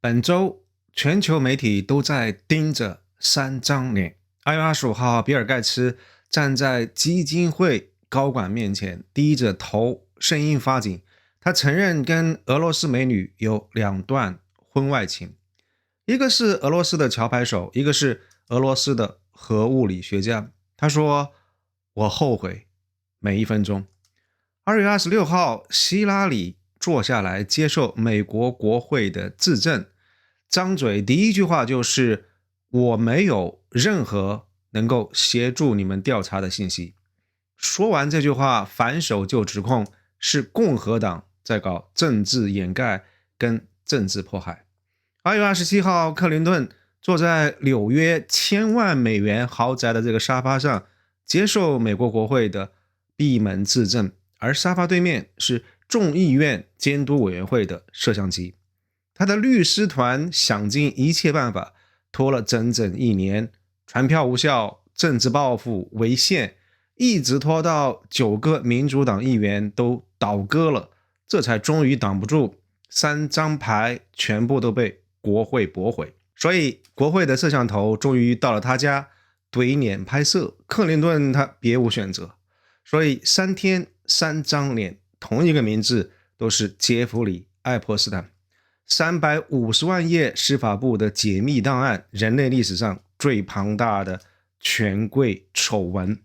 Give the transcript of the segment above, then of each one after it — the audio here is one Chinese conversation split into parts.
本周全球媒体都在盯着三张脸。2月25号，比尔盖茨站在基金会高管面前，低着头，声音发紧。他承认跟俄罗斯美女有2段婚外情，一个是俄罗斯的桥牌手，一个是俄罗斯的核物理学家。他说：“我后悔每一分钟。”2月26号，希拉里坐下来接受美国国会的质证，张嘴第一句话就是我没有任何能够协助你们调查的信息。说完这句话，反手就指控是共和党在搞政治掩盖跟政治迫害。2月27号，克林顿坐在纽约$1000万豪宅的这个沙发上，接受美国国会的闭门质证，而沙发对面是众议院监督委员会的摄像机。他的律师团想尽一切办法，拖了整整1年，传票无效，政治报复违宪，一直拖到9个民主党议员都倒戈了，这才终于挡不住，3张牌全部都被国会驳回。所以国会的摄像头终于到了他家，怼脸拍摄。克林顿他别无选择，所以3天3张脸，同一个名字，都是杰弗里·爱泼斯坦。350万页司法部的解密档案，人类历史上最庞大的权贵丑闻。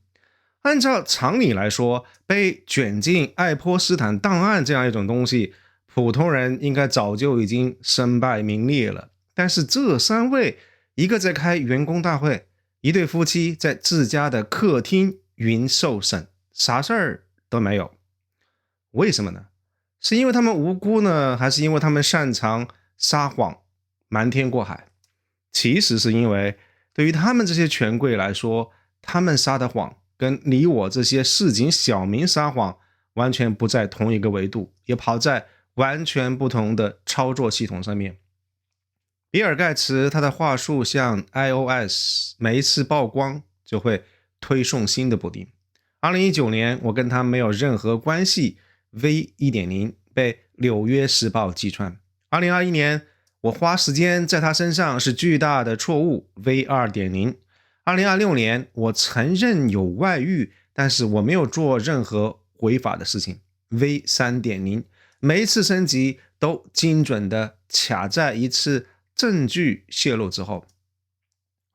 按照常理来说，被卷进爱泼斯坦档案这样一种东西，普通人应该早就已经身败名裂了。但是这3位，一个在开员工大会，一对夫妻在自家的客厅云受审，啥事儿都没有。为什么呢？是因为他们无辜呢，还是因为他们擅长撒谎瞒天过海？其实是因为对于他们这些权贵来说，他们撒的谎跟你我这些市井小民撒谎完全不在同一个维度，也跑在完全不同的操作系统上面。比尔盖茨他的话术像 iOS， 每一次曝光就会推送新的补丁。2019年我跟他没有任何关系， V1.0 被纽约时报击穿。2021年我花时间在他身上是巨大的错误， V2.0。2026年我承认有外遇，但是我没有做任何违法的事情， V3.0。 每一次升级都精准的卡在一次证据泄露之后。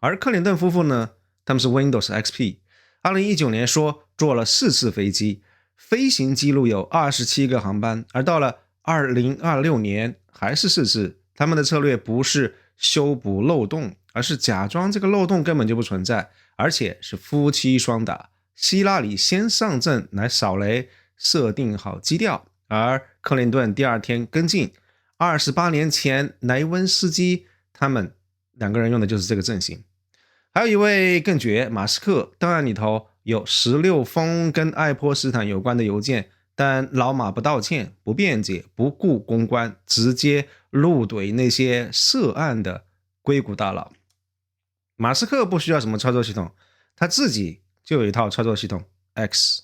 而克林顿夫妇呢，他们是 Windows XP。 2019年说坐了4次飞机，飞行记录有27个航班，而到了2026年还是4次。他们的策略不是修补漏洞，而是假装这个漏洞根本就不存在，而且是夫妻双打。希拉里先上阵来扫雷，设定好基调，而克林顿第2天跟进。28年前莱温斯基他们2个人用的就是这个阵型。还有一位更绝，马斯克，档案里头有16封跟爱泼斯坦有关的邮件，但老马不道歉，不辩解，不顾公关，直接怒怼那些涉案的硅谷大佬。马斯克不需要什么操作系统，他自己就有一套操作系统 X。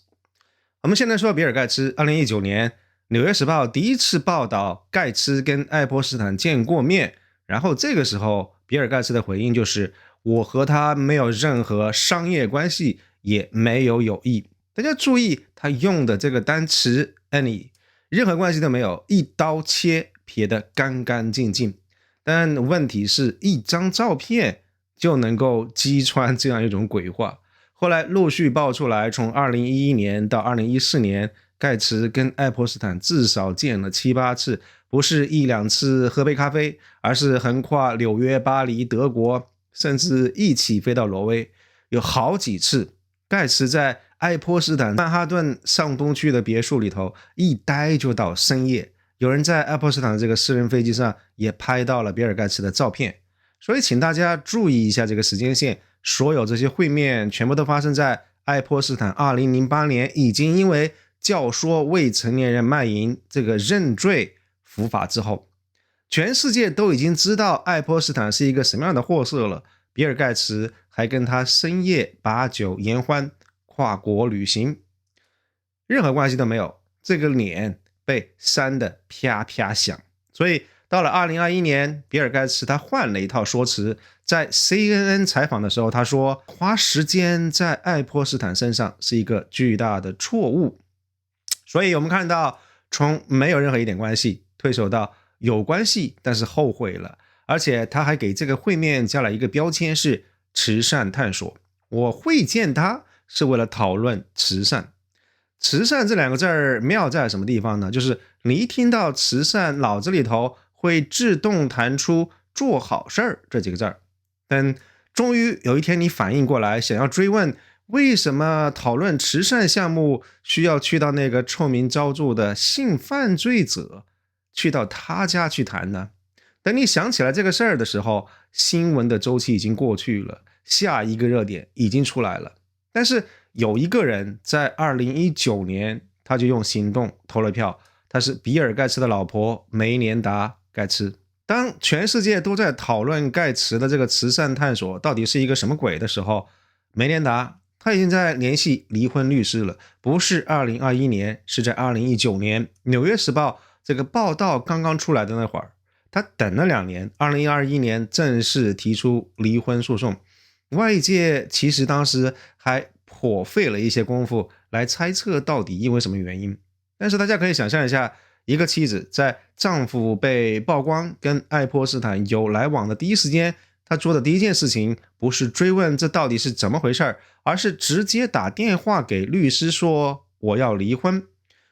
我们现在说比尔盖茨。2019年纽约时报第一次报道盖茨跟爱泼斯坦见过面，然后这个时候比尔盖茨的回应就是我和他没有任何商业关系，也没有友谊。大家注意他用的这个单词 any， 任何关系都没有，一刀切，撇得干干净净。但问题是一张照片就能够击穿这样一种鬼话。后来陆续爆出来，从2011年到2014年，盖茨跟爱泼斯坦至少见了7、8次，不是1-2次喝杯咖啡，而是横跨纽约、巴黎、德国，甚至一起飞到挪威。有好几次盖茨在爱泼斯坦曼哈顿上东区的别墅里头一待就到深夜，有人在爱泼斯坦的这个私人飞机上也拍到了比尔盖茨的照片。所以请大家注意一下这个时间线，所有这些会面全部都发生在爱泼斯坦2008年已经因为教唆未成年人卖淫这个认罪伏法之后。全世界都已经知道爱泼斯坦是一个什么样的货色了，比尔盖茨还跟他深夜把酒言欢，跨国旅行，任何关系都没有，这个脸被扇得啪啪响。所以到了2021年，比尔盖茨他换了一套说辞，在 CNN 采访的时候，他说花时间在爱泼斯坦身上是一个巨大的错误。所以我们看到，从没有任何一点关系退守到有关系，但是后悔了。而且他还给这个会面加了一个标签，是慈善探索。我会见他是为了讨论慈善。慈善这两个字儿妙在什么地方呢？就是你一听到慈善，脑子里头会自动弹出做好事儿这几个字儿。但终于有一天你反应过来，想要追问为什么讨论慈善项目需要去到那个臭名昭著的性犯罪者，去到他家去谈呢？等你想起来这个事儿的时候，新闻的周期已经过去了，下一个热点已经出来了。但是有一个人在2019年他就用行动投了票，他是比尔盖茨的老婆梅莲达盖茨。当全世界都在讨论盖茨的这个慈善探索到底是一个什么鬼的时候，梅莲达他已经在联系离婚律师了。不是2021年，是在2019年纽约时报这个报道刚刚出来的那会儿，他等了2年，2021年正式提出离婚诉讼。外界其实当时还颇费了一些功夫来猜测到底因为什么原因。但是大家可以想象一下，一个妻子在丈夫被曝光跟爱泼斯坦有来往的第一时间，她做的第一件事情不是追问这到底是怎么回事，而是直接打电话给律师说我要离婚。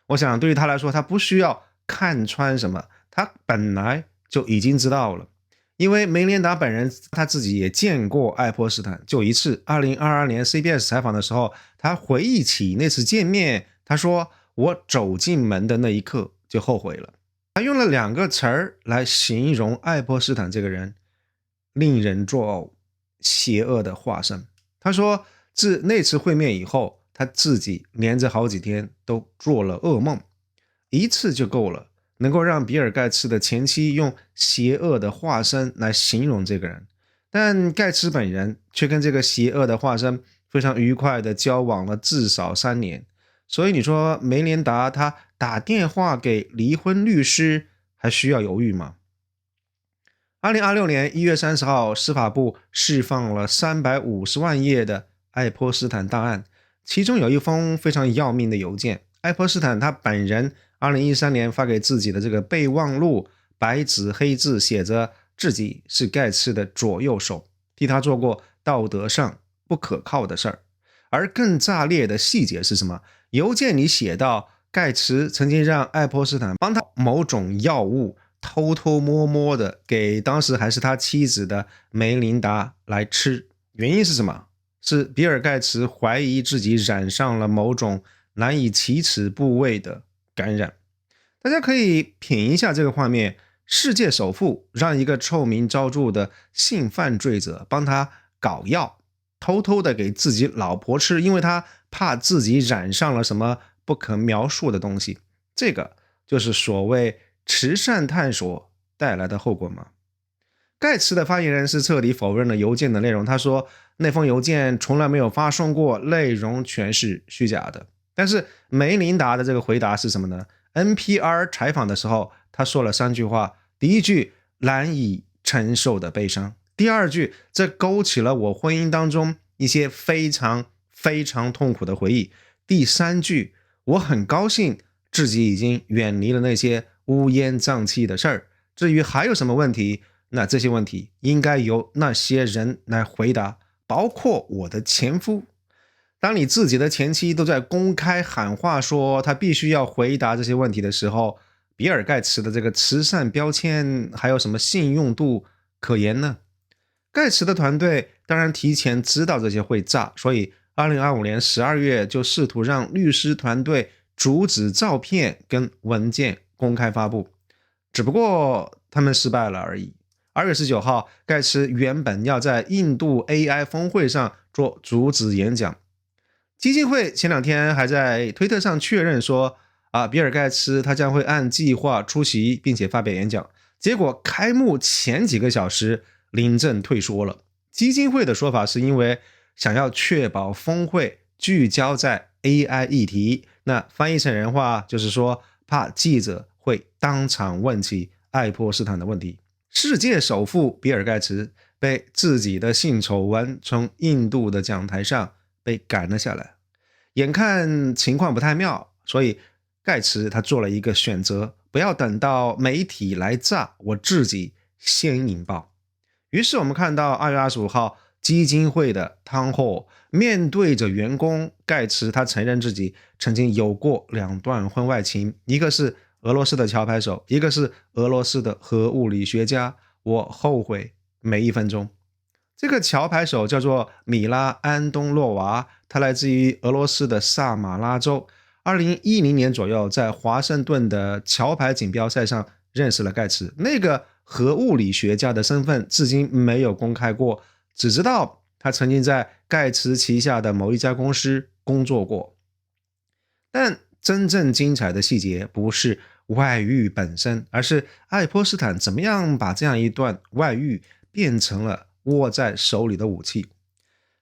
我想对于她来说，她不需要看穿什么，她本来就已经知道了。因为梅莲达本人他自己也见过爱泼斯坦，就一次2022年 CBS 采访的时候，他回忆起那次见面，他说我走进门的那一刻就后悔了。他用了2个词儿来形容爱泼斯坦这个人，令人作呕，邪恶的化身。他说自那次会面以后，他自己连着好几天都做了噩梦，一次就够了，能够让比尔盖茨的前妻用邪恶的化身来形容这个人。但盖茨本人却跟这个邪恶的化身非常愉快的交往了至少3年。所以你说梅莲达他打电话给离婚律师还需要犹豫吗？2026年1月30号，司法部释放了350万页的爱泼斯坦档案，其中有一封非常要命的邮件。爱泼斯坦他本人2013年发给自己的这个备忘录，白纸黑字写着自己是盖茨的左右手，替他做过道德上不可靠的事儿。而更炸裂的细节是什么？邮件里写到，盖茨曾经让爱泼斯坦帮他某种药物偷偷摸摸的给当时还是他妻子的梅琳达来吃。原因是什么？是比尔盖茨怀疑自己染上了某种难以启齿部位的感染。大家可以品一下这个画面，世界首富让一个臭名昭著的性犯罪者帮他搞药，偷偷的给自己老婆吃，因为他怕自己染上了什么不可描述的东西。这个就是所谓慈善探索带来的后果吗？盖茨的发言人是彻底否认了邮件的内容，他说那封邮件从来没有发送过，内容全是虚假的。但是梅琳达的这个回答是什么呢？ NPR 采访的时候，他说了3句话。第一句，难以承受的悲伤；第二句，这勾起了我婚姻当中一些非常非常痛苦的回忆；第3句，我很高兴自己已经远离了那些乌烟瘴气的事儿。至于还有什么问题，那这些问题应该由那些人来回答，包括我的前夫。当你自己的前妻都在公开喊话说他必须要回答这些问题的时候，比尔盖茨的这个慈善标签还有什么信用度可言呢？盖茨的团队当然提前知道这些会炸，所以2025年12月就试图让律师团队阻止照片跟文件公开发布，只不过他们失败了而已。2月19号，盖茨原本要在印度 AI 峰会上做主旨演讲，基金会前2天还在推特上确认说比尔盖茨他将会按计划出席并且发表演讲，结果开幕前几个小时临阵退缩了。基金会的说法是因为想要确保峰会聚焦在 AI 议题，那翻译成人话就是说怕记者会当场问起爱泼斯坦的问题。世界首富比尔盖茨被自己的性丑闻从印度的讲台上被赶了下来，眼看情况不太妙，所以盖茨他做了一个选择，不要等到媒体来炸，我自己先引爆。于是我们看到2月25号基金会的汤霍，面对着员工，盖茨他承认自己曾经有过2段婚外情，一个是俄罗斯的桥牌手，一个是俄罗斯的核物理学家，我后悔每一分钟。这个桥牌手叫做米拉安东洛娃，他来自于俄罗斯的萨马拉州。2010年左右，在华盛顿的桥牌锦标赛上认识了盖茨。那个核物理学家的身份至今没有公开过，只知道他曾经在盖茨旗下的某一家公司工作过。但真正精彩的细节不是外遇本身，而是爱泼斯坦怎么样把这样一段外遇变成了握在手里的武器。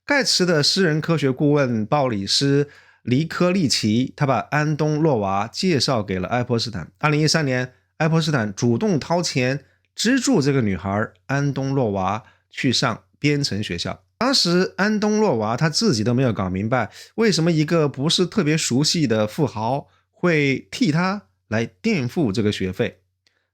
盖茨的私人科学顾问鲍里斯·黎科利奇，他把安东洛娃介绍给了爱泼斯坦。2013年，爱泼斯坦主动掏钱资助这个女孩安东洛娃去上编程学校。当时安东洛娃他自己都没有搞明白，为什么一个不是特别熟悉的富豪会替他来垫付这个学费。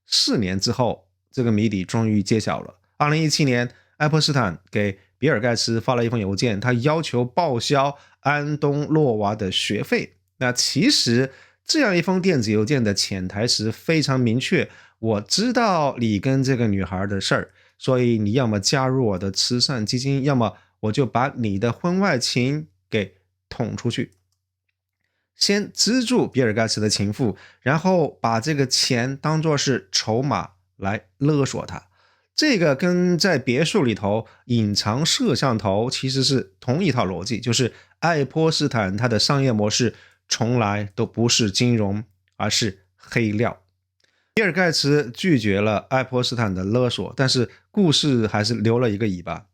4年之后，这个谜底终于揭晓了。2017年，爱泼斯坦给比尔盖茨发了一封邮件，他要求报销安东洛娃的学费。那其实这样一封电子邮件的潜台词非常明确，我知道你跟这个女孩的事儿，所以你要么加入我的慈善基金，要么我就把你的婚外情给捅出去。先资助比尔盖茨的情妇，然后把这个钱当作是筹码来勒索他。这个跟在别墅里头隐藏摄像头其实是同一套逻辑，就是爱泼斯坦他的商业模式从来都不是金融，而是黑料。比尔盖茨拒绝了爱泼斯坦的勒索，但是故事还是留了一个尾巴。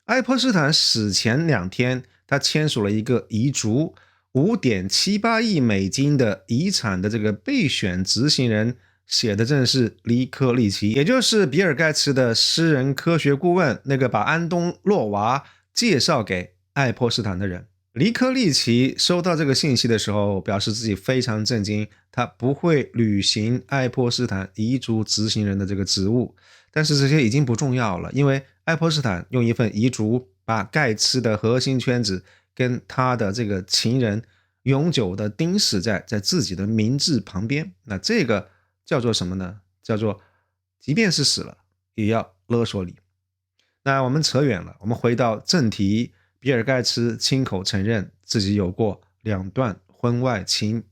爱泼斯坦死前2天，他签署了一个遗嘱，5.78亿美金的遗产的这个备选执行人写的正是黎科利奇，也就是比尔盖茨的私人科学顾问，那个把安东洛娃介绍给爱泼斯坦的人。黎科利奇收到这个信息的时候，表示自己非常震惊，他不会履行爱泼斯坦遗嘱执行人的这个职务。但是这些已经不重要了，因为爱泼斯坦用一份遗嘱把盖茨的核心圈子跟他的这个情人永久的钉死在自己的名字旁边。那这个叫做什么呢？叫做即便是死了也要勒索你。那我们扯远了，我们回到正题。比尔盖茨亲口承认自己有过2段婚外情，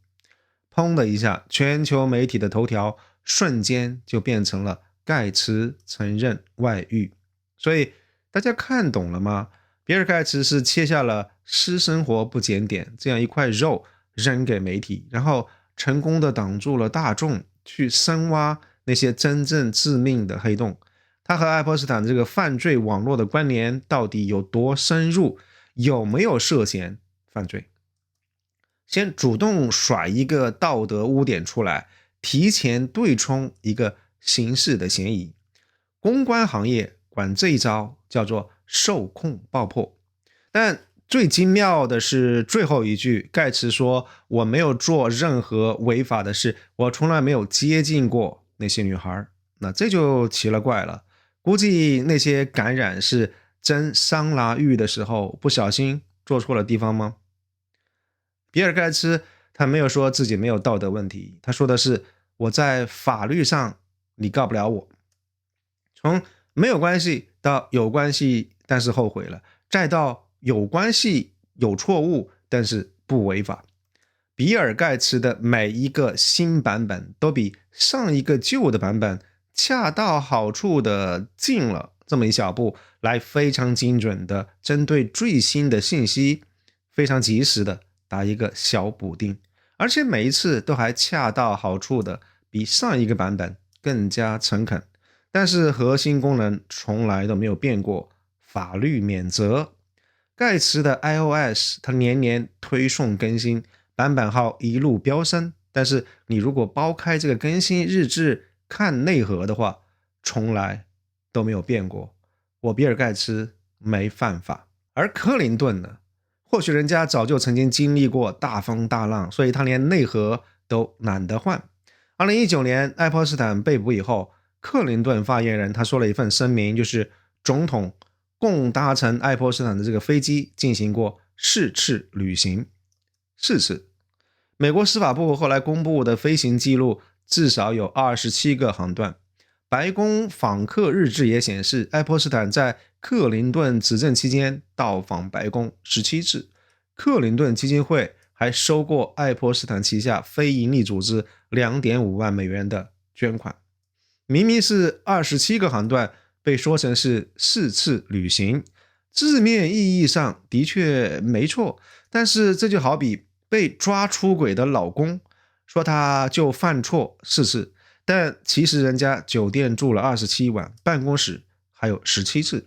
砰的一下，全球媒体的头条瞬间就变成了盖茨承认外遇。所以大家看懂了吗？比尔盖茨是切下了私生活不检点这样一块肉扔给媒体，然后成功的挡住了大众去深挖那些真正致命的黑洞。他和爱泼斯坦这个犯罪网络的关联到底有多深入，有没有涉嫌犯罪？先主动甩一个道德污点出来，提前对冲一个刑事的嫌疑。公关行业管这一招叫做受控爆破。但最精妙的是最后一句，盖茨说我没有做任何违法的事，我从来没有接近过那些女孩。那这就奇了怪了，估计那些感染是真桑拿浴的时候不小心做错了地方吗？比尔盖茨他没有说自己没有道德问题，他说的是我在法律上你告不了我。从没有关系到有关系但是后悔了，再到有关系有错误但是不违法。比尔盖茨的每一个新版本都比上一个旧的版本恰到好处的进了这么一小步，来非常精准的针对最新的信息非常及时的打一个小补丁，而且每一次都还恰到好处的比上一个版本更加诚恳。但是核心功能从来都没有变过，法律免责。盖茨的 iOS 它年年推送更新，版本号一路飙升，但是你如果剥开这个更新日志看内核的话，从来都没有变过。我比尔盖茨没犯法。而克林顿呢，或许人家早就曾经经历过大风大浪，所以他连内核都懒得换。2019年爱泼斯坦被捕以后，克林顿发言人他说了一份声明，就是总统共搭乘爱泼斯坦的这个飞机进行过4次旅行，4次。美国司法部后来公布的飞行记录至少有27个航段。白宫访客日志也显示，爱泼斯坦在克林顿执政期间到访白宫17次。克林顿基金会还收过爱泼斯坦旗下非营利组织 2.5 万美元的捐款。明明是27个航段，被说成是4次旅行，字面意义上的确没错，但是这就好比被抓出轨的老公，说他就犯错4次，但其实人家酒店住了27晚，办公室还有17次。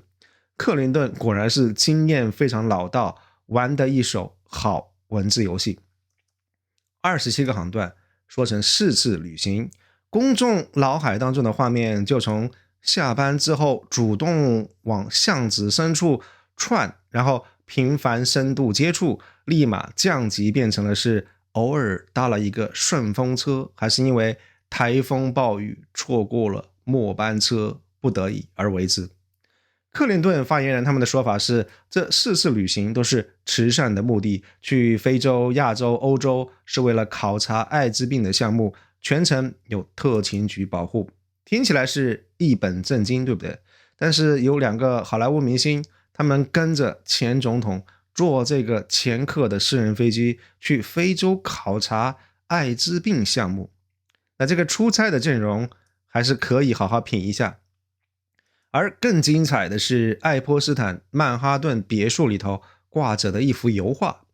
克林顿果然是经验非常老道，玩的一手好文字游戏。27个航段说成4次旅行，公众脑海当中的画面就从下班之后主动往巷子深处窜，然后频繁深度接触，立马降级变成了是偶尔搭了一个顺风车，还是因为台风暴雨错过了末班车，不得已而为之。克林顿发言人他们的说法是，这4次旅行都是慈善的目的，去非洲、亚洲、欧洲是为了考察艾滋病的项目，全程有特勤局保护。听起来是一本正经，对不对？但是有2个好莱坞明星，他们跟着前总统坐这个前客的私人飞机去非洲考察艾滋病项目，那这个出差的阵容还是可以好好品一下。而更精彩的是，爱泼斯坦曼哈顿别墅里头挂着的一幅油画。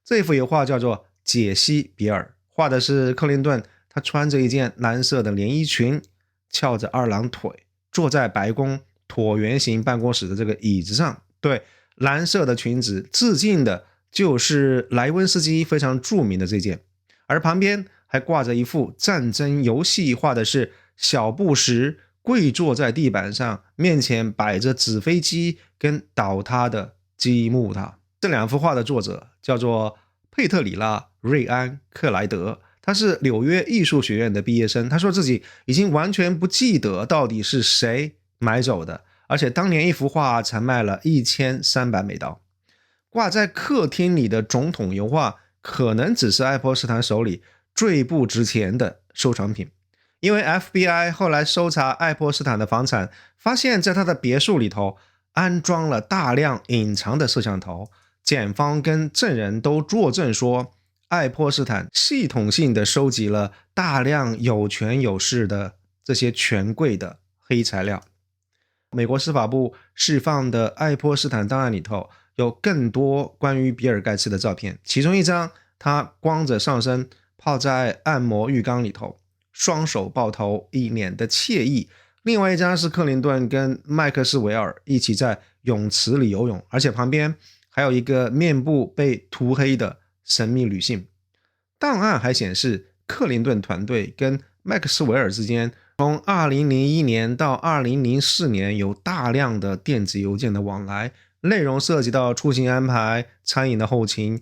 这幅油画叫做《解析比尔》，画的是克林顿，他穿着一件蓝色的连衣裙，翘着2郎腿，坐在白宫椭圆形办公室的这个椅子上。对，蓝色的裙子致敬的就是莱温斯基非常著名的这件。而旁边还挂着一幅战争游戏，画的是小布什跪坐在地板上，面前摆着纸飞机跟倒塌的积木塔。这2幅画的作者叫做佩特里拉·瑞安·克莱德，他是纽约艺术学院的毕业生。他说自己已经完全不记得到底是谁买走的，而且当年一幅画才卖了1300美刀。挂在客厅里的总统油画可能只是爱泼斯坦手里最不值钱的收藏品。因为 FBI 后来搜查爱泼斯坦的房产，发现在他的别墅里头安装了大量隐藏的摄像头，检方跟证人都作证说，爱泼斯坦系统性的收集了大量有权有势的这些权贵的黑材料。美国司法部释放的爱泼斯坦档案里头有更多关于比尔盖茨的照片，其中一张他光着上身泡在按摩浴缸里头，双手抱头，一脸的惬意。另外一张是克林顿跟麦克斯韦尔一起在泳池里游泳，而且旁边还有一个面部被涂黑的神秘女性。档案还显示，克林顿团队跟麦克斯韦尔之间从2001年到2004年有大量的电子邮件的往来，内容涉及到出行安排、餐饮的后勤。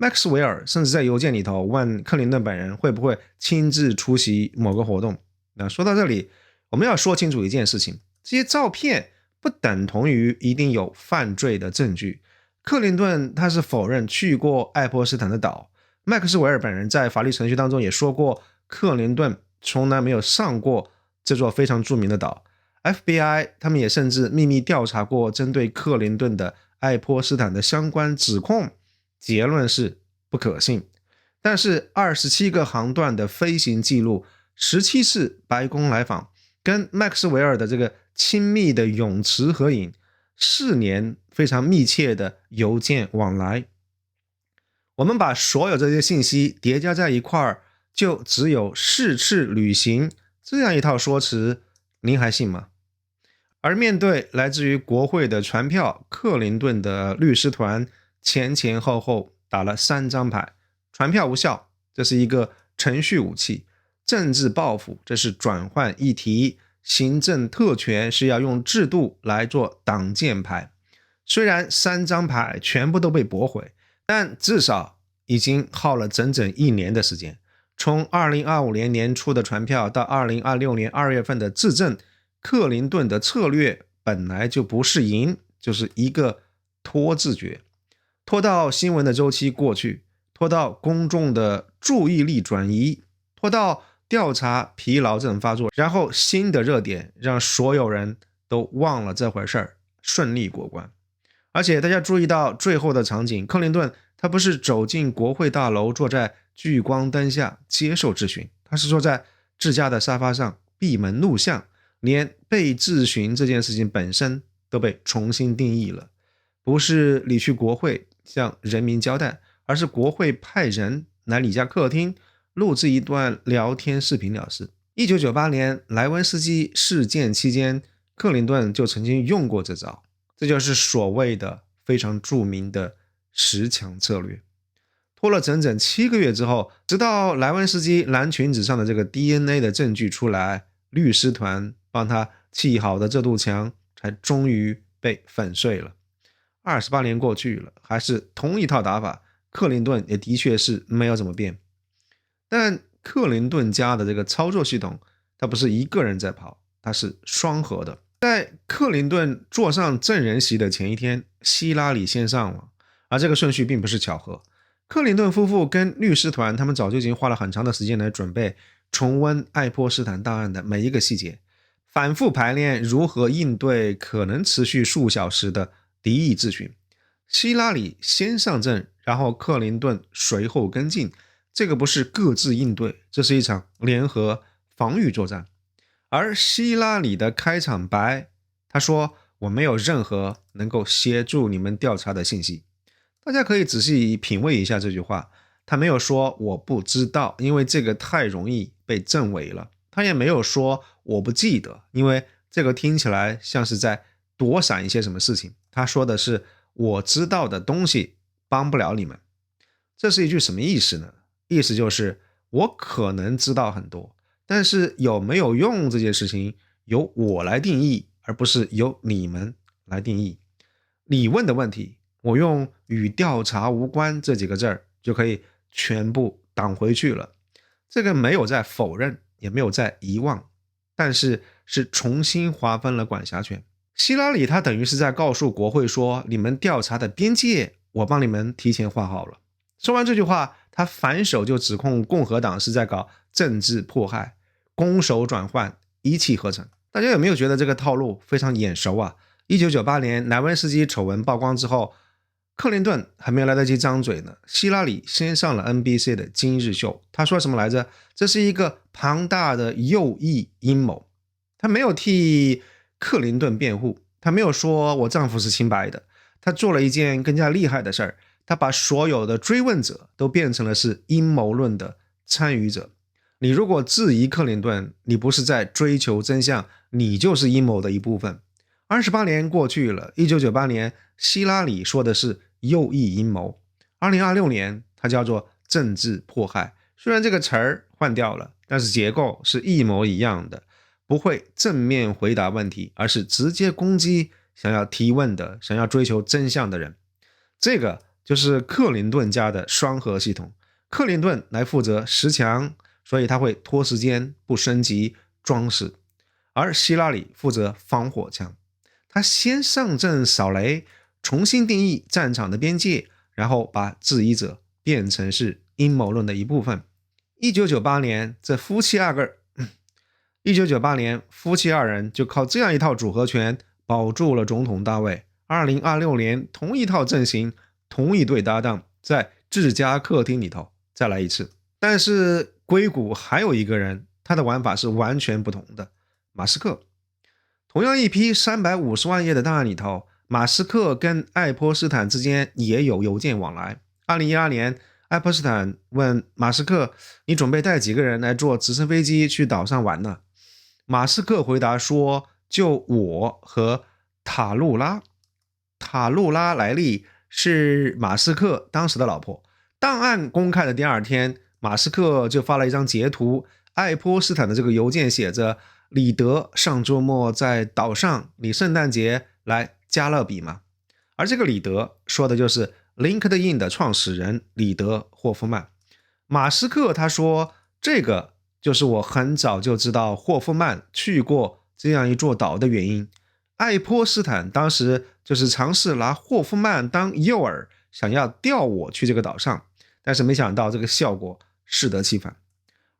麦克斯韦尔甚至在邮件里头问克林顿本人会不会亲自出席某个活动。那说到这里，我们要说清楚一件事情，这些照片不等同于一定有犯罪的证据。克林顿他是否认去过爱泼斯坦的岛，麦克斯韦尔本人在法律程序当中也说过，克林顿从来没有上过这座非常著名的岛。 FBI 他们也甚至秘密调查过针对克林顿的爱泼斯坦的相关指控，结论是不可信。但是27个航段的飞行记录，17次白宫来访，跟麦克斯韦尔的这个亲密的泳池合影，4年非常密切的邮件往来，我们把所有这些信息叠加在一块儿，就只有4次旅行这样一套说辞，您还信吗？而面对来自于国会的传票，克林顿的律师团前前后后打了3张牌，传票无效，这是一个程序武器。政治抱负这是转换议题，行政特权是要用制度来做挡箭牌。虽然3张牌全部都被驳回，但至少已经耗了整整1年的时间。从2025年年初的传票到2026年2月份的质证，克林顿的策略本来就不是赢，就是一个拖字诀，拖到新闻的周期过去，拖到公众的注意力转移，拖到调查疲劳症发作，然后新的热点让所有人都忘了这回事儿，顺利过关。而且大家注意到最后的场景，克林顿他不是走进国会大楼，坐在聚光灯下接受质询，他是坐在自家的沙发上闭门录像，连被质询这件事情本身都被重新定义了，不是你去国会向人民交代，而是国会派人来你家客厅录制一段聊天视频了事。1998年莱温斯基事件期间，克林顿就曾经用过这招，这就是所谓的非常著名的10强策略。拖了整整7个月之后，直到莱温斯基蓝裙子上的这个 DNA 的证据出来，律师团帮他砌好的这堵墙才终于被粉碎了。28年过去了，还是同一套打法，克林顿也的确是没有怎么变。但克林顿家的这个操作系统，它不是一个人在跑，它是双核的。在克林顿坐上证人席的前一天，希拉里先上了，而这个顺序并不是巧合。克林顿夫妇跟律师团他们早就已经花了很长的时间来准备重温爱泼斯坦档案的每一个细节，反复排练如何应对可能持续数小时的敌意质询。希拉里先上阵，然后克林顿随后跟进，这个不是各自应对，这是一场联合防御作战。而希拉里的开场白，他说我没有任何能够协助你们调查的信息。大家可以仔细品味一下这句话，他没有说我不知道，因为这个太容易被证伪了。他也没有说我不记得，因为这个听起来像是在躲闪一些什么事情。他说的是我知道的东西帮不了你们。这是一句什么意思呢？意思就是我可能知道很多，但是有没有用这件事情由我来定义，而不是由你们来定义。你问的问题，我用与调查无关这几个字儿就可以全部挡回去了。这个没有在否认，也没有在遗忘，但是是重新划分了管辖权。希拉里他等于是在告诉国会说，你们调查的边界我帮你们提前画好了。说完这句话，他反手就指控共和党是在搞政治迫害，攻守转换，一气呵成。大家有没有觉得这个套路非常眼熟啊？1998年莱温斯基丑闻曝光之后，克林顿还没有来得及张嘴呢，希拉里先上了 NBC 的今日秀。他说什么来着？这是一个庞大的右翼阴谋。他没有替克林顿辩护，他没有说我丈夫是清白的，他做了一件更加厉害的事儿，他把所有的追问者都变成了是阴谋论的参与者。你如果质疑克林顿，你不是在追求真相，你就是阴谋的一部分。28年过去了，1998年希拉里说的是右翼阴谋，2026年它叫做政治迫害。虽然这个词儿换掉了，但是结构是一模一样的，不会正面回答问题，而是直接攻击想要提问的、想要追求真相的人。这个就是克林顿家的双核系统。克林顿来负责10强，所以他会拖时间，不升级，装死。而希拉里负责防火墙，他先上阵扫雷，重新定义战场的边界，然后把质疑者变成是阴谋论的一部分。1998年夫妻二人就靠这样一套组合拳保住了总统大位。2026年同一套阵型，同一对搭档，在自家客厅里头再来一次。但是硅谷还有一个人，他的玩法是完全不同的，马斯克。同样一批350万页的档案里头，马斯克跟爱泼斯坦之间也有邮件往来。2018年，爱泼斯坦问马斯克，你准备带几个人来坐直升飞机去岛上玩呢？马斯克回答说，就我和塔露拉。塔露拉莱利是马斯克当时的老婆。档案公开的第二天，马斯克就发了一张截图，爱泼斯坦的这个邮件写着李德上周末在岛上你圣诞节来加勒比嘛，而这个李德说的就是 LinkedIn 的创始人李德霍夫曼。马斯克他说这个就是我很早就知道霍夫曼去过这样一座岛的原因。爱泼斯坦当时就是尝试拿霍夫曼当诱饵，想要钓我去这个岛上，但是没想到这个效果适得其反。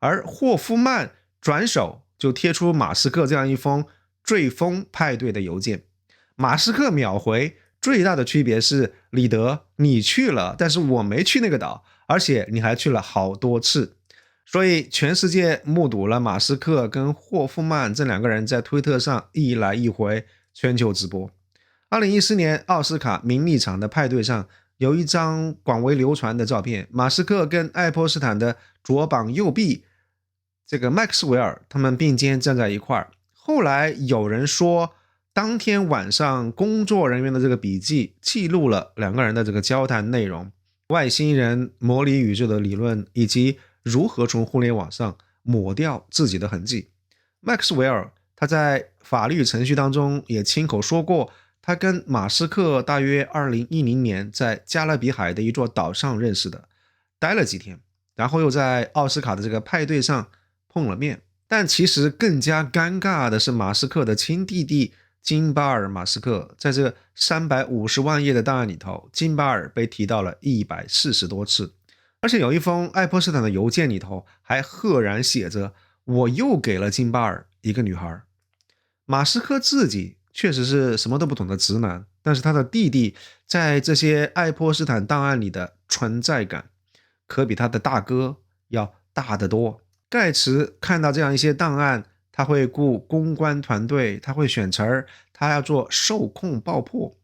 而霍夫曼转手就贴出马斯克这样一封坠峰派对的邮件，马斯克秒回，最大的区别是李德你去了，但是我没去那个岛，而且你还去了好多次。所以全世界目睹了马斯克跟霍夫曼这两个人在推特上一来一回，全球直播。2014年奥斯卡名利场的派对上，有一张广为流传的照片，马斯克跟爱泼斯坦的左膀右臂这个麦克斯韦尔他们并肩站在一块儿。后来有人说，当天晚上工作人员的这个笔记记录了两个人的这个交谈内容，外星人、模拟宇宙的理论，以及如何从互联网上抹掉自己的痕迹。麦克斯韦尔他在法律程序当中也亲口说过，他跟马斯克大约2010年在加勒比海的一座岛上认识的，待了几天，然后又在奥斯卡的这个派对上碰了面。但其实更加尴尬的是，马斯克的亲弟弟金巴尔·马斯克在这350万页的档案里头，金巴尔被提到了140多次，而且有一封爱泼斯坦的邮件里头还赫然写着我又给了金巴尔一个女孩。马斯克自己确实是什么都不懂的直男，但是他的弟弟在这些爱泼斯坦档案里的存在感可比他的大哥要大得多。盖茨看到这样一些档案，他会雇公关团队，他会选词儿，他要做受控爆破。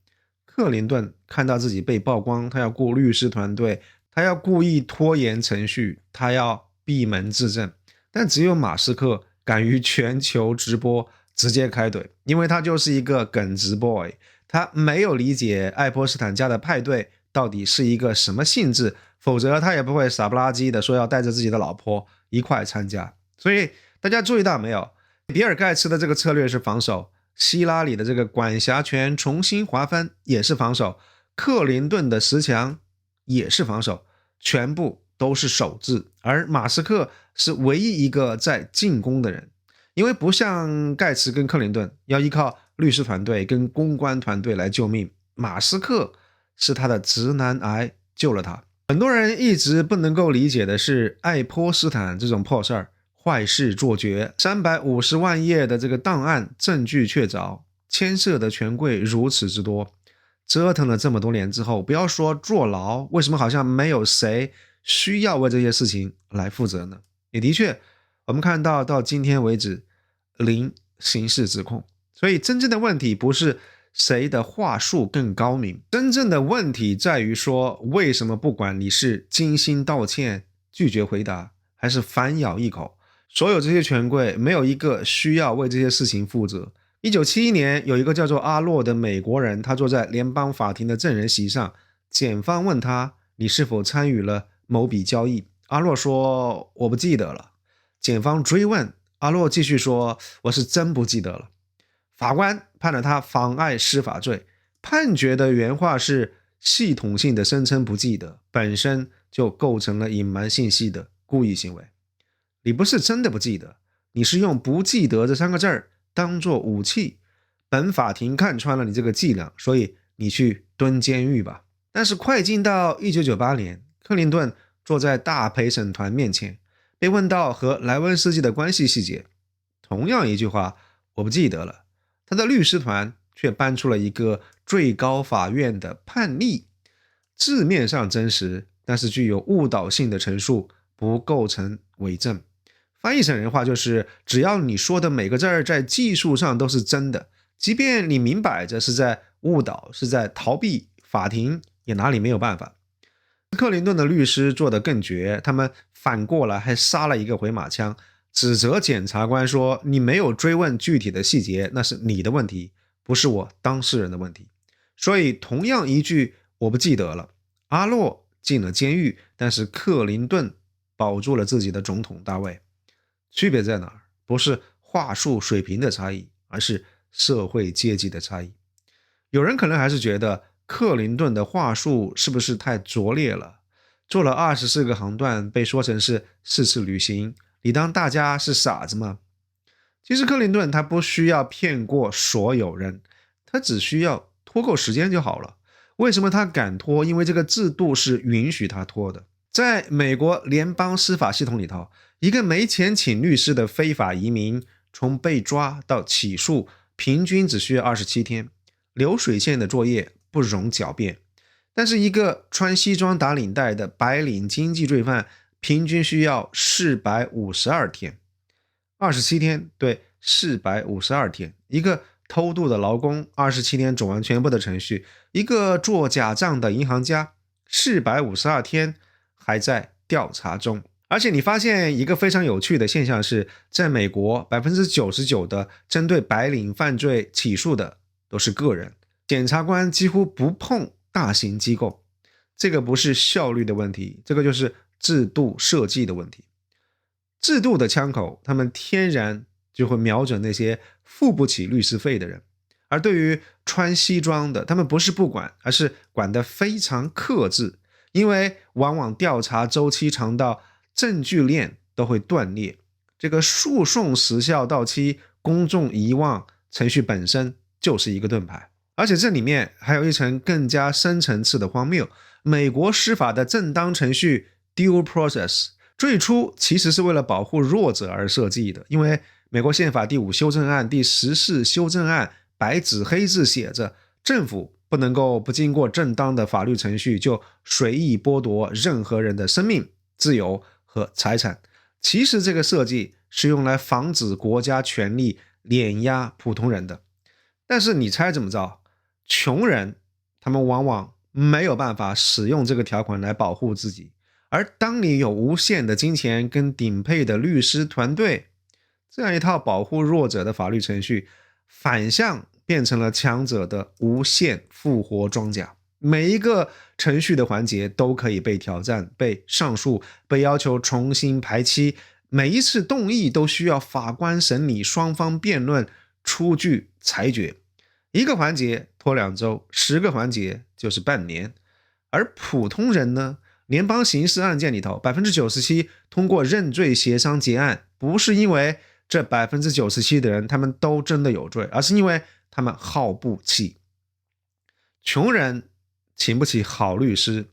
克林顿看到自己被曝光，他要雇律师团队，他要故意拖延程序，他要闭门自证。但只有马斯克敢于全球直播直接开怼，因为他就是一个耿直 boy， 他没有理解爱泼斯坦家的派对到底是一个什么性质，否则他也不会傻不拉几的说要带着自己的老婆一块参加。所以大家注意到没有，比尔盖茨的这个策略是防守，希拉里的这个管辖权重新划分也是防守，克林顿的10强也是防守，全部都是守字。而马斯克是唯一一个在进攻的人，因为不像盖茨跟克林顿要依靠律师团队跟公关团队来救命，马斯克是他的直男癌救了他。很多人一直不能够理解的是，爱泼斯坦这种破事儿，坏事做绝，350万页的这个档案证据确凿，牵涉的权贵如此之多，折腾了这么多年之后，不要说坐牢，为什么好像没有谁需要为这些事情来负责呢？也的确，我们看到今天为止零刑事指控。所以真正的问题不是谁的话术更高明，真正的问题在于说，为什么不管你是精心道歉、拒绝回答，还是反咬一口，所有这些权贵没有一个需要为这些事情负责。1971年，有一个叫做阿洛的美国人，他坐在联邦法庭的证人席上，检方问他，你是否参与了某笔交易？阿洛说，我不记得了。检方追问，阿洛继续说，我是真不记得了。法官判了他妨碍司法罪，判决的原话是，系统性的声称不记得本身就构成了隐瞒信息的故意行为。你不是真的不记得，你是用不记得这3个字儿当做武器，本法庭看穿了你这个伎俩，所以你去蹲监狱吧。但是快进到1998年，克林顿坐在大陪审团面前，被问到和莱温斯基的关系细节，同样一句话，我不记得了。他的律师团却搬出了一个最高法院的判例，字面上真实，但是具有误导性的陈述，不构成伪证。翻译成人话就是，只要你说的每个字在技术上都是真的，即便你明摆着是在误导，是在逃避，法庭也哪里没有办法。克林顿的律师做得更绝，他们反过来还杀了一个回马枪，指责检察官说，你没有追问具体的细节，那是你的问题，不是我当事人的问题。所以同样一句我不记得了，阿洛进了监狱，但是克林顿保住了自己的总统大位。区别在哪儿？不是话术水平的差异，而是社会阶级的差异。有人可能还是觉得克林顿的话术是不是太拙劣了？做了24个航段，被说成是4次旅行，你当大家是傻子吗？其实克林顿他不需要骗过所有人，他只需要拖够时间就好了。为什么他敢拖？因为这个制度是允许他拖的。在美国联邦司法系统里头，一个没钱请律师的非法移民，从被抓到起诉，平均只需要27天，流水线的作业不容狡辩。但是一个穿西装打领带的白领经济罪犯，平均需要452天。27天，对，452天。一个偷渡的劳工，27天走完全部的程序；一个做假账的银行家，452天还在调查中。而且你发现一个非常有趣的现象是，在美国99%的针对白领犯罪起诉的都是个人，检察官几乎不碰大型机构。这个不是效率的问题，这个就是制度设计的问题。制度的枪口，他们天然就会瞄准那些付不起律师费的人。而对于穿西装的，他们不是不管，而是管得非常克制，因为往往调查周期长到证据链都会断裂，这个诉讼时效到期，公众遗忘，程序本身就是一个盾牌。而且这里面还有一层更加深层次的荒谬，美国司法的正当程序 due process 最初其实是为了保护弱者而设计的，因为美国宪法第5修正案、第14修正案白纸黑字写着，政府不能够不经过正当的法律程序就随意剥夺任何人的生命、自由和财产。其实这个设计是用来防止国家权力碾压普通人的。但是你猜怎么着？穷人他们往往没有办法使用这个条款来保护自己，而当你有无限的金钱跟顶配的律师团队，这样一套保护弱者的法律程序反向变成了强者的无限复活装甲。每一个程序的环节都可以被挑战、被上诉、被要求重新排期，每一次动议都需要法官审理、双方辩论、出具裁决。一个环节拖2周，10个环节就是半年。而普通人呢，联邦刑事案件里头 97% 通过认罪协商结案，不是因为这 97% 的人他们都真的有罪，而是因为他们耗不起。穷人请不起好律师，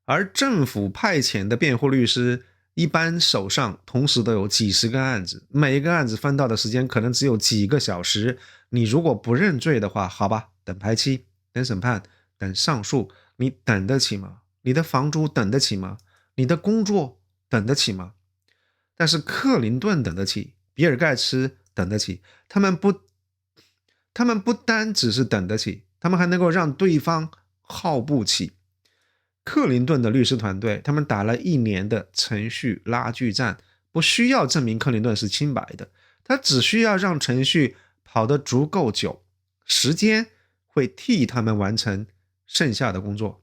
而政府派遣的辩护律师一般手上同时都有几十个案子，每一个案子分到的时间可能只有几个小时。你如果不认罪的话，好吧，等排期，等审判，等上诉，你等得起吗？你的房租等得起吗？你的工作等得起吗？但是克林顿等得起，比尔盖茨等得起，他们不单只是等得起，他们还能够让对方耗不起。克林顿的律师团队，他们打了1年的程序拉锯战，不需要证明克林顿是清白的，他只需要让程序跑得足够久，时间会替他们完成剩下的工作。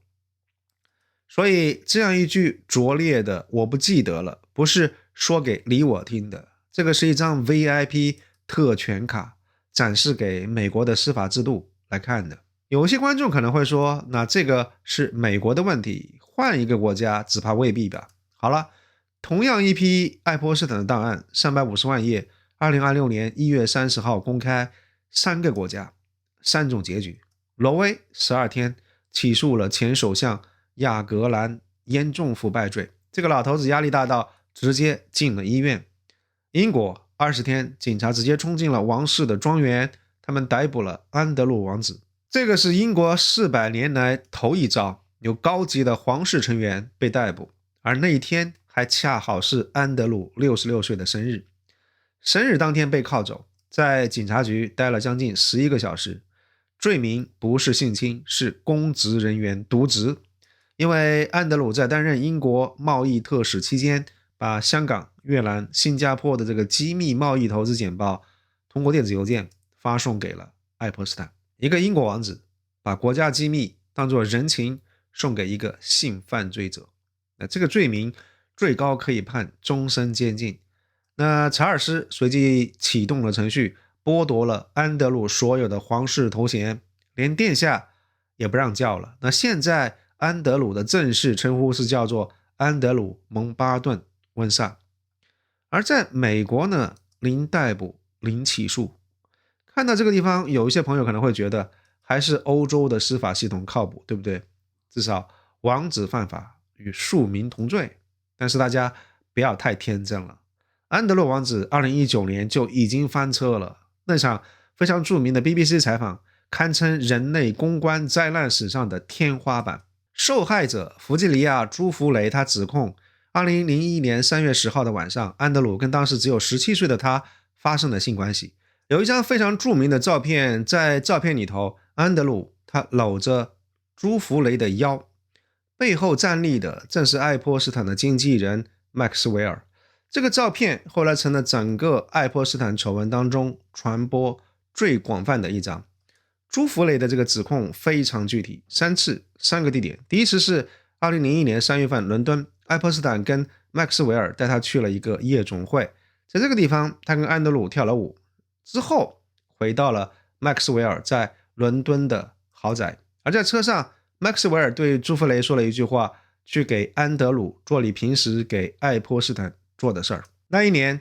所以这样一句拙劣的我不记得了，不是说给你我听的，这个是一张 VIP 特权卡，展示给美国的司法制度来看的。有些观众可能会说，那这个是美国的问题，换一个国家只怕未必吧。好了，同样一批爱泼斯坦的档案，350万页，2026年1月30号公开，3个国家，3种结局。挪威12天起诉了前首相亚格兰严重腐败罪，这个老头子压力大到直接进了医院。英国20天，警察直接冲进了王室的庄园，他们逮捕了安德鲁王子。这个是英国400年来头一遭，有高级的皇室成员被逮捕，而那一天还恰好是安德鲁66岁的生日。生日当天被铐走，在警察局待了将近11个小时，罪名不是性侵，是公职人员渎职。因为安德鲁在担任英国贸易特使期间，把香港、越南、新加坡的这个机密贸易投资简报通过电子邮件发送给了爱泼斯坦。一个英国王子把国家机密当作人情送给一个性犯罪者，那这个罪名最高可以判终身监禁。那查尔斯随即启动了程序，剥夺了安德鲁所有的皇室头衔，连殿下也不让叫了。那现在安德鲁的正式称呼是叫做安德鲁·蒙巴顿·温萨。而在美国呢，零逮捕，零起诉。看到这个地方，有一些朋友可能会觉得，还是欧洲的司法系统靠谱，对不对？至少王子犯法与庶民同罪。但是大家不要太天真了，安德鲁王子2019年就已经翻车了。那场非常著名的 BBC 采访，堪称人类公关灾难史上的天花板。受害者弗吉尼亚·朱弗雷他指控2001年3月10号的晚上，安德鲁跟当时只有17岁的他发生了性关系。有一张非常著名的照片，在照片里头，安德鲁他搂着朱弗雷的腰，背后站立的正是爱泼斯坦的经纪人麦克斯韦尔。这个照片后来成了整个爱泼斯坦丑闻当中传播最广泛的一张。朱弗雷的这个指控非常具体，3次3个地点。第一次是2001年3月份伦敦，爱泼斯坦跟麦克斯韦尔带他去了一个夜总会，在这个地方他跟安德鲁跳了舞，之后回到了麦克斯韦尔在伦敦的豪宅。而在车上，麦克斯韦尔对朱弗雷说了一句话，去给安德鲁做你平时给爱泼斯坦做的事儿。那一年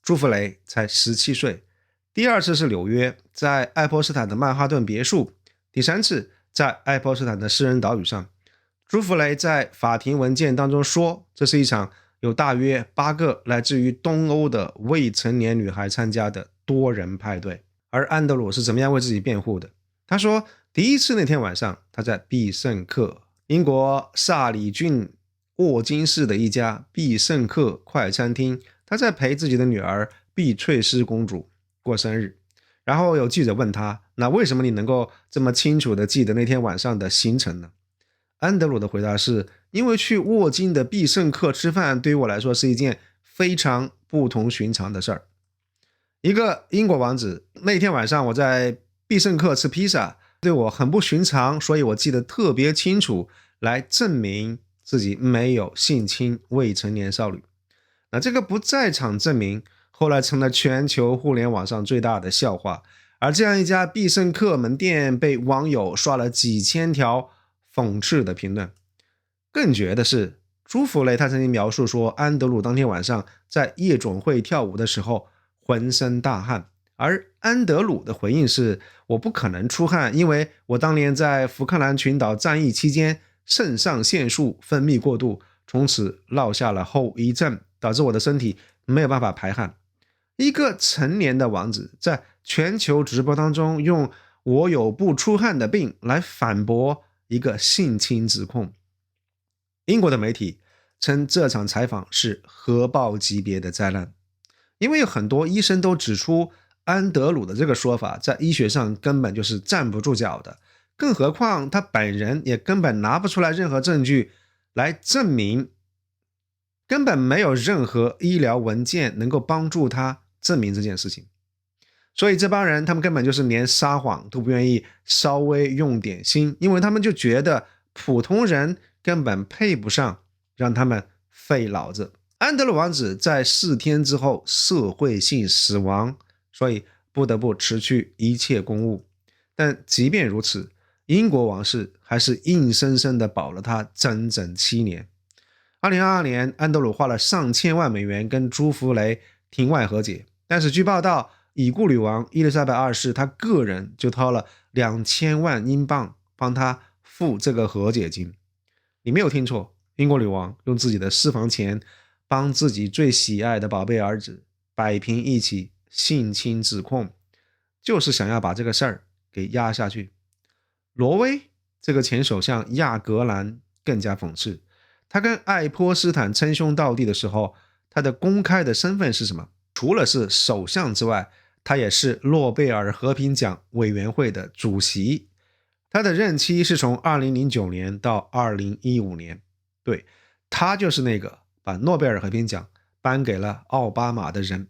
朱弗雷才17岁。第二次是纽约，在爱泼斯坦的曼哈顿别墅。第三次在爱泼斯坦的私人岛屿上。朱弗雷在法庭文件当中说，这是一场有大约8个来自于东欧的未成年女孩参加的多人派对。而安德鲁是怎么样为自己辩护的？他说，第一次那天晚上，他在必胜客，英国萨里郡沃金市的一家必胜客快餐厅，他在陪自己的女儿碧翠丝公主过生日。然后有记者问他，那为什么你能够这么清楚地记得那天晚上的行程呢？安德鲁的回答是，因为去沃金的必胜客吃饭对于我来说是一件非常不同寻常的事儿。一个英国王子，那天晚上我在必胜客吃披萨，对我很不寻常，所以我记得特别清楚，来证明自己没有性侵未成年少女。那这个不在场证明后来成了全球互联网上最大的笑话，而这样一家必胜客门店被网友刷了几千条讽刺的评论。更绝的是，朱弗雷他曾经描述说，安德鲁当天晚上在夜总会跳舞的时候浑身大汗，而安德鲁的回应是，我不可能出汗，因为我当年在福克兰群岛战役期间肾上腺素分泌过度，从此落下了后遗症，导致我的身体没有办法排汗。一个成年的王子在全球直播当中用我有不出汗的病来反驳一个性侵指控。英国的媒体称这场采访是核爆级别的灾难，因为有很多医生都指出安德鲁的这个说法在医学上根本就是站不住脚的，更何况他本人也根本拿不出来任何证据来证明，根本没有任何医疗文件能够帮助他证明这件事情。所以这帮人他们根本就是连撒谎都不愿意稍微用点心，因为他们就觉得普通人根本配不上让他们费脑子。安德鲁王子在4天之后社会性死亡，所以不得不辞去一切公务。但即便如此，英国王室还是硬生生地保了他整整7年。2022年，安德鲁花了上千万美元跟朱弗雷庭外和解，但是据报道，已故女王伊丽莎白2世她个人就掏了2000万英镑帮他付这个和解金。你没有听错，英国女王用自己的私房钱帮自己最喜爱的宝贝儿子摆平一起性侵指控，就是想要把这个事儿给压下去。挪威这个前首相亚格兰更加讽刺，他跟爱泼斯坦称兄道弟的时候，他的公开的身份是什么？除了是首相之外，他也是诺贝尔和平奖委员会的主席。他的任期是从2009年到2015年。对，他就是那个把诺贝尔和平奖颁给了奥巴马的人。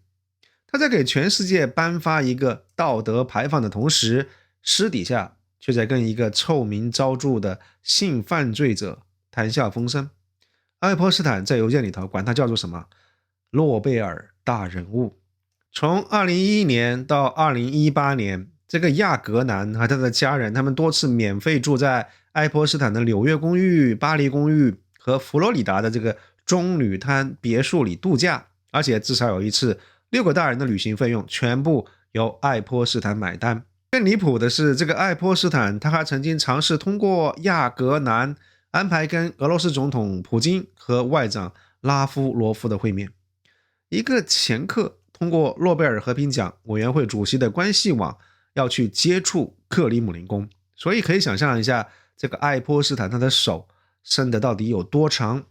他在给全世界颁发一个道德牌坊的同时，私底下却在跟一个臭名昭著的性犯罪者谈笑风生。爱泼斯坦在邮件里头管他叫做什么诺贝尔大人物。从2011年到2018年，这个亚格兰和他的家人，他们多次免费住在爱泼斯坦的纽约公寓、巴黎公寓和佛罗里达的这个棕榈滩别墅里度假，而且至少有一次6个大人的旅行费用全部由爱泼斯坦买单。更离谱的是，这个爱泼斯坦他还曾经尝试通过亚格兰安排跟俄罗斯总统普京和外长拉夫罗夫的会面。一个掮客通过诺贝尔和平奖委员会主席的关系网要去接触克里姆林宫，所以可以想象一下这个爱泼斯坦他的手伸得到底有多长。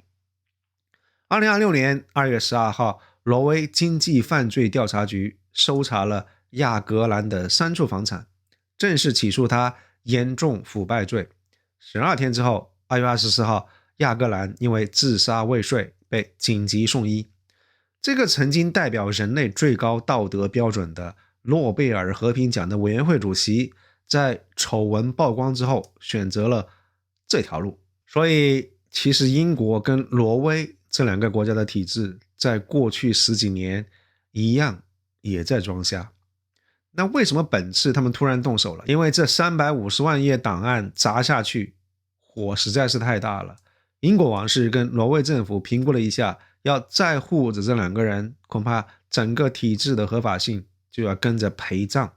2026年2月12号，挪威经济犯罪调查局搜查了亚格兰的3处房产，正式起诉他严重腐败罪。12天之后，2月24号，亚格兰因为自杀未遂被紧急送医。这个曾经代表人类最高道德标准的诺贝尔和平奖的委员会主席，在丑闻曝光之后选择了这条路。所以其实英国跟挪威这2个国家的体制在过去10几年一样也在装瞎。那为什么本次他们突然动手了？因为这350万页档案砸下去，火实在是太大了。英国王室跟挪威政府评估了一下，要再护着这2个人，恐怕整个体制的合法性就要跟着陪葬。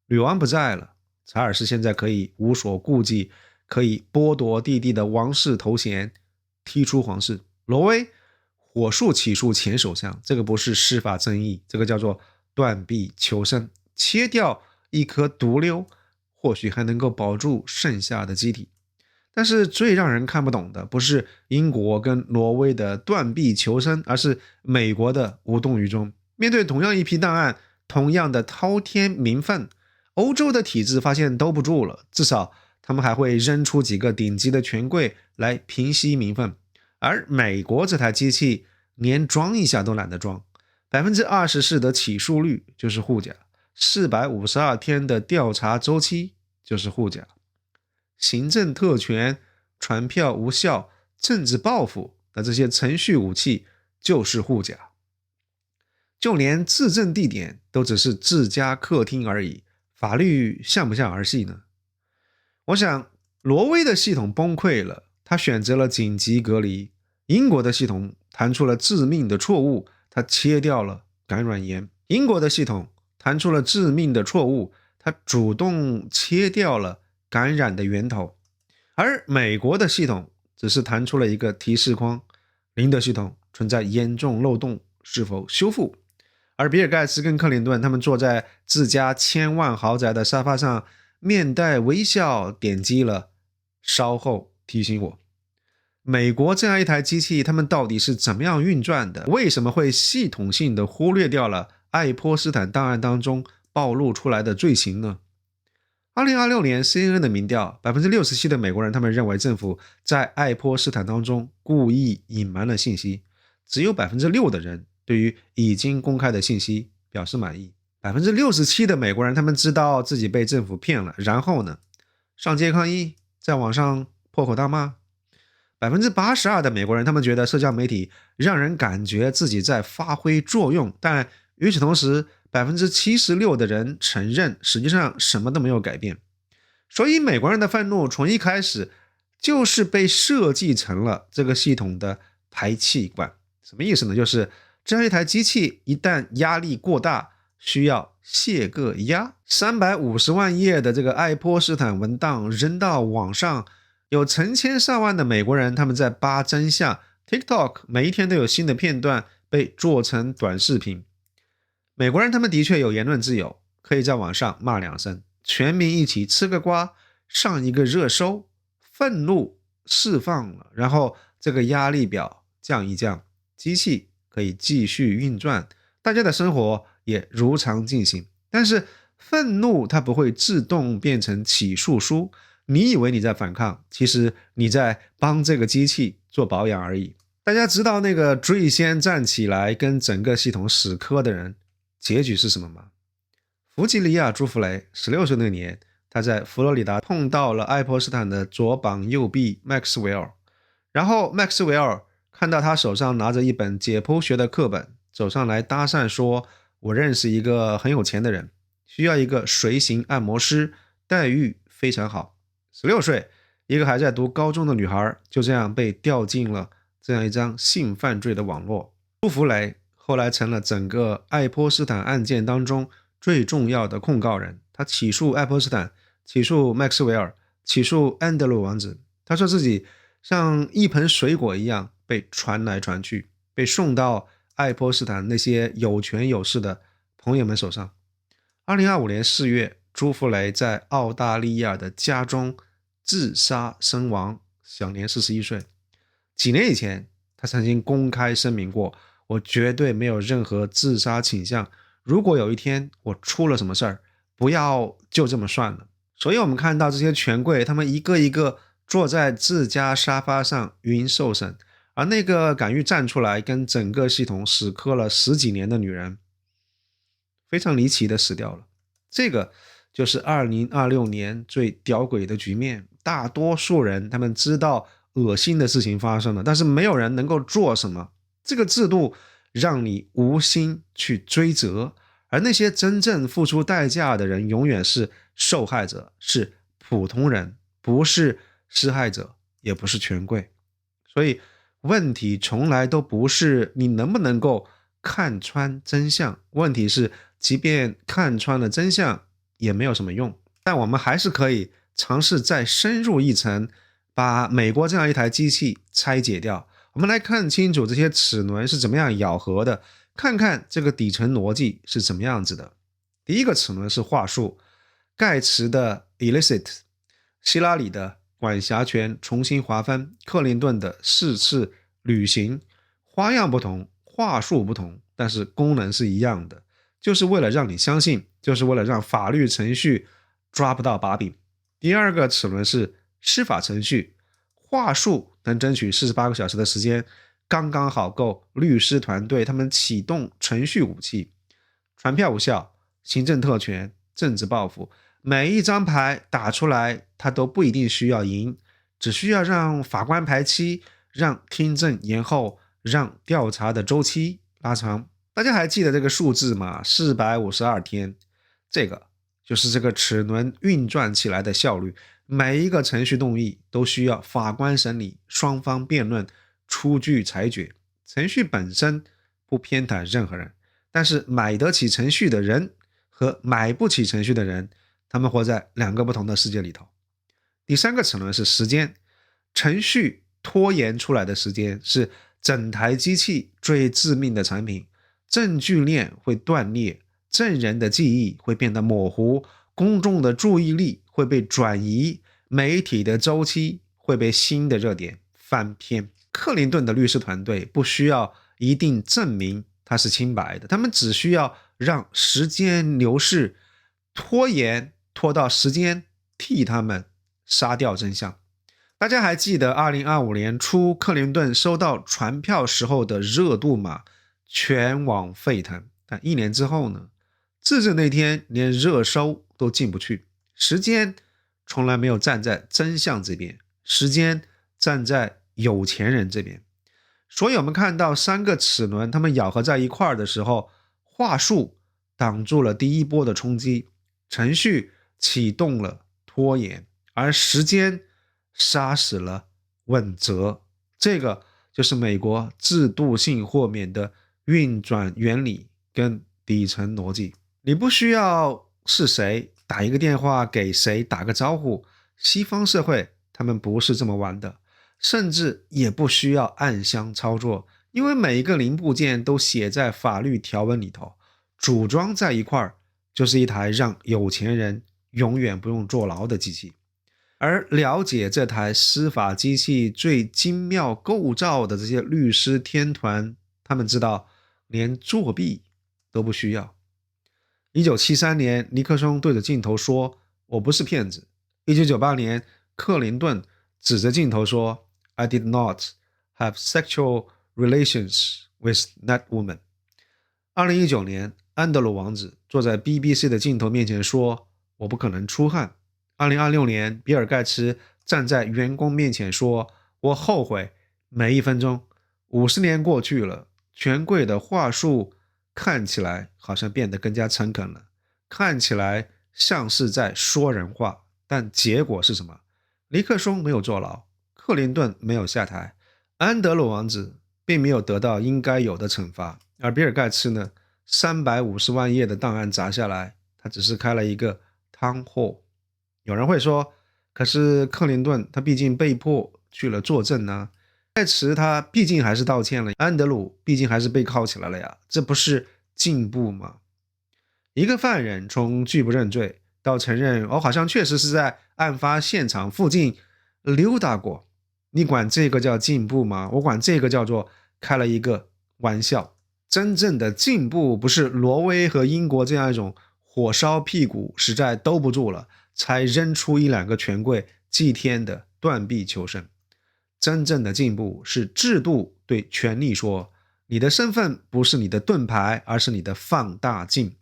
女王不在了，查尔斯现在可以无所顾忌，可以剥夺弟弟的王室头衔，踢出皇室。挪威火速起诉前首相，这个不是司法正义，这个叫做断臂求生，切掉一颗毒瘤，或许还能够保住剩下的机体。但是最让人看不懂的不是英国跟挪威的断臂求生，而是美国的无动于衷。面对同样一批档案，同样的滔天民愤，欧洲的体制发现兜不住了，至少他们还会扔出几个顶级的权贵来平息民愤。而美国这台机器连装一下都懒得装，24%的起诉率就是护甲，452天的调查周期就是护甲。行政特权、传票无效、政治报复的这些程序武器就是护甲。就连自证地点都只是自家客厅而已，法律像不像儿戏呢？我想挪威的系统崩溃了，他选择了紧急隔离；英国的系统弹出了致命的错误，他切掉了感染源；英国的系统弹出了致命的错误，他主动切掉了感染的源头。而美国的系统只是弹出了一个提示框，林德系统存在严重漏洞，是否修复？而比尔盖茨跟克林顿他们坐在自家1000万豪宅的沙发上，面带微笑点击了稍后提醒我。美国这样一台机器，他们到底是怎么样运转的？为什么会系统性的忽略掉了爱泼斯坦档案当中暴露出来的罪行呢？2026年 CNN 的民调 67% 的美国人他们认为政府在爱泼斯坦当中故意隐瞒了信息，只有 6% 的人对于已经公开的信息表示满意。 67% 的美国人他们知道自己被政府骗了，然后呢，上街抗议，在网上破口大骂。 82% 的美国人他们觉得社交媒体让人感觉自己在发挥作用，但与此同时76% 的人承认实际上什么都没有改变。所以美国人的愤怒从一开始就是被设计成了这个系统的排气管。什么意思呢？就是这样一台机器一旦压力过大，需要泄个压。350万页的这个爱泼斯坦文档扔到网上，有成千上万的美国人他们在扒真相， TikTok 每一天都有新的片段被做成短视频。美国人他们的确有言论自由，可以在网上骂2声，全民一起吃个瓜，上一个热搜，愤怒释放了，然后这个压力表降一降，机器可以继续运转，大家的生活也如常进行。但是愤怒它不会自动变成起诉书，你以为你在反抗，其实你在帮这个机器做保养而已。大家知道那个最先站起来跟整个系统死磕的人结局是什么吗？弗吉利亚·朱弗雷16岁那年，他在佛罗里达碰到了爱泼斯坦的左膀右臂 Maxwell， 然后 Maxwell 看到他手上拿着一本解剖学的课本，走上来搭讪说：我认识一个很有钱的人，需要一个随行按摩师，待遇非常好。16岁，一个还在读高中的女孩就这样被掉进了这样一张性犯罪的网络。朱福雷后来成了整个爱泼斯坦案件当中最重要的控告人，他起诉爱泼斯坦，起诉麦克斯韦尔，起诉安德鲁王子。他说自己像一盆水果一样被传来传去，被送到爱泼斯坦那些有权有势的朋友们手上。2025年4月，朱福雷在澳大利亚的家中自杀身亡，享年41岁。几年以前，他曾经公开声明过，我绝对没有任何自杀倾向，如果有一天我出了什么事儿，不要就这么算了。所以我们看到这些权贵，他们一个一个坐在自家沙发上云受审，而那个敢于站出来跟整个系统死磕了10几年的女人，非常离奇的死掉了。这个就是2026年最吊诡的局面。大多数人他们知道恶心的事情发生了，但是没有人能够做什么。这个制度让你无心去追责，而那些真正付出代价的人永远是受害者，是普通人，不是施害者，也不是权贵。所以问题从来都不是你能不能够看穿真相，问题是即便看穿了真相也没有什么用。但我们还是可以尝试再深入一层，把美国这样一台机器拆解掉，我们来看清楚这些齿轮是怎么样咬合的，看看这个底层逻辑是怎么样子的。第一个齿轮是话术，盖茨的 illicit， 希拉里的管辖权重新划分，克林顿的4次旅行，花样不同，话术不同，但是功能是一样的，就是为了让你相信，就是为了让法律程序抓不到把柄。第二个齿轮是司法程序，话术能争取48个小时的时间，刚刚好够律师团队他们启动程序武器。传票无效，行政特权，政治报复，每一张牌打出来他都不一定需要赢，只需要让法官排期，让听证延后，让调查的周期拉长。大家还记得这个数字吗？452天，这个就是这个齿轮运转起来的效率。每一个程序动议都需要法官审理，双方辩论，出具裁决。程序本身不偏袒任何人，但是买得起程序的人和买不起程序的人，他们活在2个不同的世界里头。第三个齿轮是时间，程序拖延出来的时间是整台机器最致命的产品。证据链会断裂，证人的记忆会变得模糊，公众的注意力会被转移，媒体的周期会被新的热点翻篇。克林顿的律师团队不需要一定证明他是清白的，他们只需要让时间流逝，拖到时间替他们杀掉真相。大家还记得2025年初克林顿收到传票时候的热度吗？全网沸腾。但1年之后呢？自治那天连热搜都进不去。时间从来没有站在真相这边，时间站在有钱人这边。所以我们看到3个齿轮它们咬合在一块儿的时候，话术挡住了第一波的冲击，程序启动了拖延，而时间杀死了问责。这个就是美国制度性豁免的运转原理跟底层逻辑。你不需要是谁打一个电话给谁打个招呼，西方社会他们不是这么玩的，甚至也不需要暗箱操作，因为每一个零部件都写在法律条文里头，组装在一块儿就是一台让有钱人永远不用坐牢的机器。而了解这台司法机器最精妙构造的这些律师天团，他们知道连作弊都不需要。1973年，尼克松对着镜头说：“我不是骗子。”1998年，克林顿指着镜头说：“ I did not have sexual relations with that woman。”2019年，安德鲁王子坐在 BBC 的镜头面前说：“我不可能出汗。”2026年，比尔盖茨站在员工面前说：“我后悔每1分钟， 50年过去了，权贵的话术看起来好像变得更加诚恳了，看起来像是在说人话，但结果是什么？尼克松没有坐牢，克林顿没有下台，安德鲁王子并没有得到应该有的惩罚，而比尔盖茨呢，350万页的档案砸下来，他只是开了一个汤货。有人会说，可是克林顿他毕竟被迫去了作证呢，盖茨他毕竟还是道歉了，安德鲁毕竟还是被铐起来了呀，这不是进步吗？一个犯人从拒不认罪到承认我好像确实是在案发现场附近溜达过，你管这个叫进步吗？我管这个叫做开了一个玩笑。真正的进步不是挪威和英国这样一种火烧屁股实在兜不住了才扔出一两个权贵祭天的断臂求生，真正的进步是制度对权力说，你的身份不是你的盾牌，而是你的放大镜。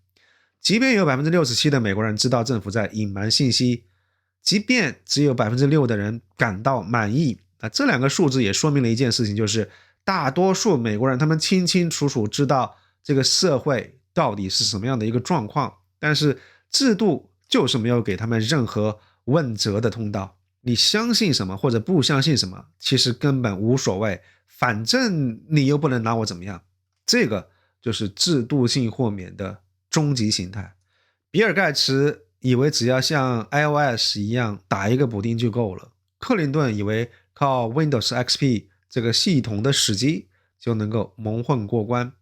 即便有 67% 的美国人知道政府在隐瞒信息，即便只有 6% 的人感到满意，这两个数字也说明了一件事情，就是大多数美国人他们清清楚楚知道这个社会到底是什么样的一个状况，但是制度就是没有给他们任何问责的通道。你相信什么或者不相信什么，其实根本无所谓，反正你又不能拿我怎么样。这个就是制度性豁免的终极形态。比尔盖茨以为只要像 iOS 一样打一个补丁就够了，克林顿以为靠 Windows XP 这个系统的死机就能够蒙混过关，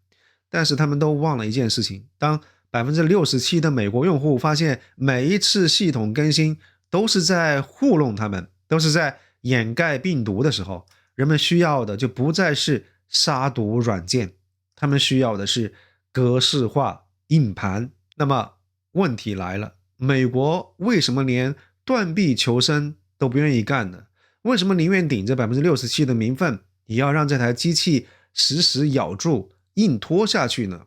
但是他们都忘了一件事情，当 67% 的美国用户发现每一次系统更新都是在糊弄他们，都是在掩盖病毒的时候，人们需要的就不再是杀毒软件，他们需要的是格式化硬盘。那么问题来了，美国为什么连断臂求生都不愿意干呢？为什么宁愿顶着 67% 的名分，也要让这台机器死死咬住硬拖下去呢？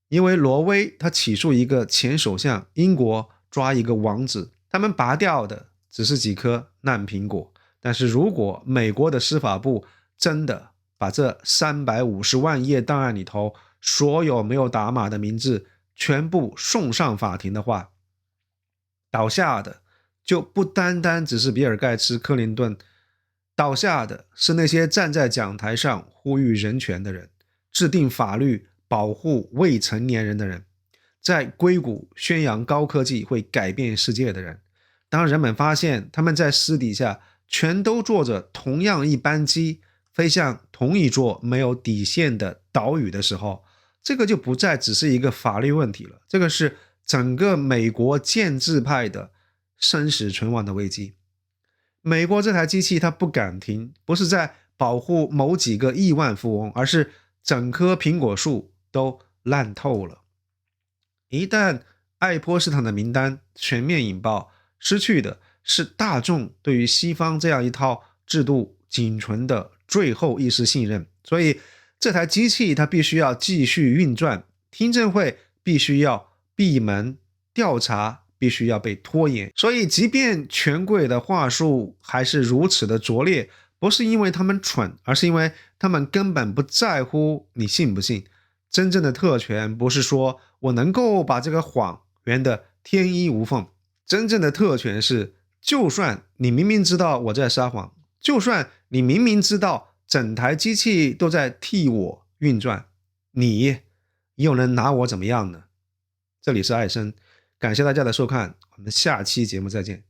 因为挪威他起诉一个前首相，英国抓一个王子，他们拔掉的只是几颗烂苹果，但是如果美国的司法部真的把这350万页档案里头所有没有打码的名字全部送上法庭的话，倒下的就不单单只是比尔盖茨、克林顿，倒下的是那些站在讲台上呼吁人权的人，制定法律保护未成年人的人，在硅谷宣扬高科技会改变世界的人。当人们发现他们在私底下全都坐着同样一班机，飞向同一座没有底线的岛屿的时候，这个就不再只是一个法律问题了，这个是整个美国建制派的生死存亡的危机。美国这台机器它不敢停，不是在保护某几个亿万富翁，而是整棵苹果树都烂透了。一旦爱泼斯坦的名单全面引爆，失去的是大众对于西方这样一套制度仅存的最后一丝信任，所以这台机器它必须要继续运转，听证会必须要闭门，调查必须要被拖延。所以即便权贵的话术还是如此的拙劣，不是因为他们蠢，而是因为他们根本不在乎你信不信。真正的特权不是说我能够把这个谎圆得天衣无缝，真正的特权是就算你明明知道我在撒谎，就算你明明知道整台机器都在替我运转，你又能拿我怎么样呢？这里是艾森，感谢大家的收看，我们下期节目再见。